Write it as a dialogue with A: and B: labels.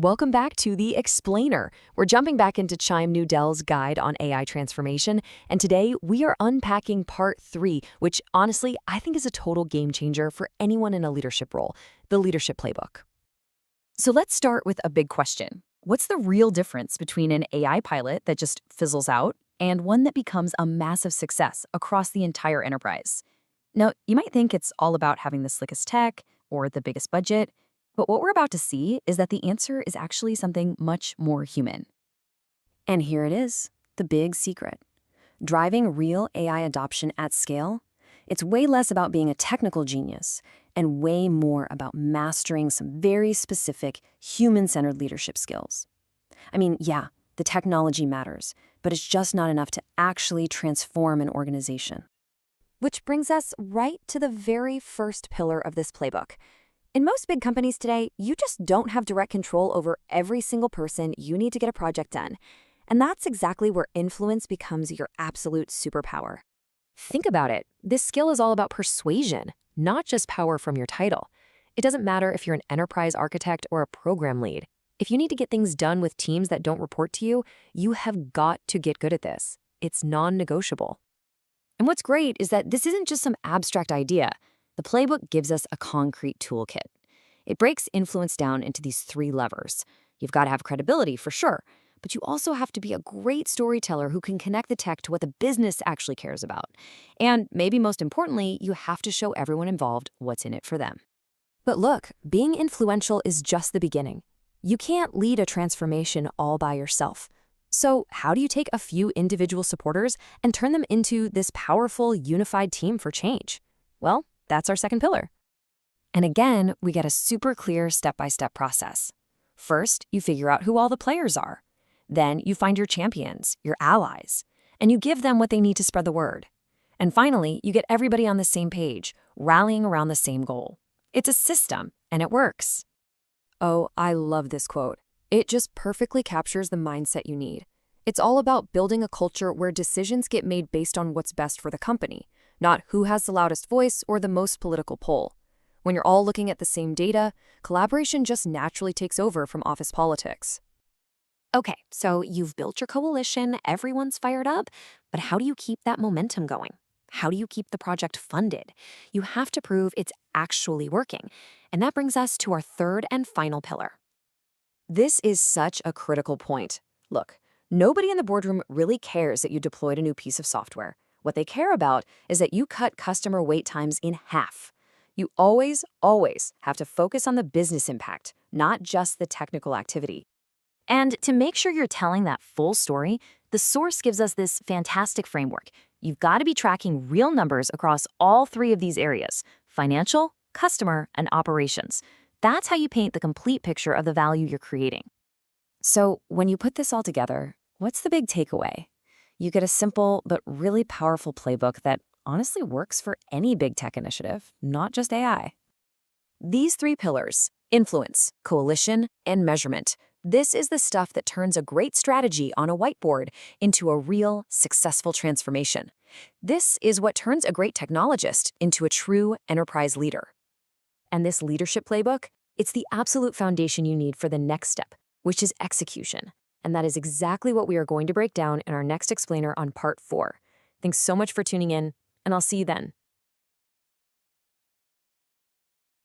A: Welcome back to The Explainer. We're jumping back into Chime Newdell's guide on AI transformation, and today we are unpacking part 3, which honestly I think is a total game changer for anyone in a leadership role, the leadership playbook.
B: So let's start with a big question. What's the real difference between an AI pilot that just fizzles out and one that becomes a massive success across the entire enterprise? Now, you might think it's all about having the slickest tech or the biggest budget, but what we're about to see is that the answer is actually something much more human.
C: And here it is, the big secret. Driving real AI adoption at scale, it's way less about being a technical genius and way more about mastering some very specific human-centered leadership skills. I mean, yeah, the technology matters, but it's just not enough to actually transform an organization.
A: Which brings us right to the very first pillar of this playbook. In most big companies today, you just don't have direct control over every single person you need to get a project done. And that's exactly where influence becomes your absolute superpower. Think about it. This skill is all about persuasion, not just power from your title. It doesn't matter if you're an enterprise architect or a program lead. If you need to get things done with teams that don't report to you, you have got to get good at this. It's non-negotiable. And what's great is that this isn't just some abstract idea. The playbook gives us a concrete toolkit. It breaks influence down into these 3 levers. You've got to have credibility for sure, but you also have to be a great storyteller who can connect the tech to what the business actually cares about. And maybe most importantly, you have to show everyone involved what's in it for them. But look, being influential is just the beginning. You can't lead a transformation all by yourself. So how do you take a few individual supporters and turn them into this powerful, unified team for change? Well, that's our second pillar. And again, we get a super clear step-by-step process. First, you figure out who all the players are. Then you find your champions, your allies, and you give them what they need to spread the word. And finally, you get everybody on the same page, rallying around the same goal. It's a system, and it works. Oh, I love this quote. It just perfectly captures the mindset you need. It's all about building a culture where decisions get made based on what's best for the company, not who has the loudest voice or the most political pull. When you're all looking at the same data, collaboration just naturally takes over from office politics. Okay, so you've built your coalition, everyone's fired up, but how do you keep that momentum going? How do you keep the project funded? You have to prove it's actually working. And that brings us to our third and final pillar. This is such a critical point. Look, nobody in the boardroom really cares that you deployed a new piece of software. What they care about is that you cut customer wait times in half. You always have to focus on the business impact, not just the technical activity. And to make sure you're telling that full story, the source gives us this fantastic framework. You've got to be tracking real numbers across all 3 of these areas: financial, customer, and operations. That's how you paint the complete picture of the value you're creating. So when you put this all together, what's the big takeaway? You get a simple but really powerful playbook that honestly works for any big tech initiative, not just AI. These 3 pillars, influence, coalition, and measurement, this is the stuff that turns a great strategy on a whiteboard into a real, successful transformation. This is what turns a great technologist into a true enterprise leader. And this leadership playbook, it's the absolute foundation you need for the next step, which is execution. And that is exactly what we are going to break down in our next explainer on part 4. Thanks so much for tuning in, and I'll see you then.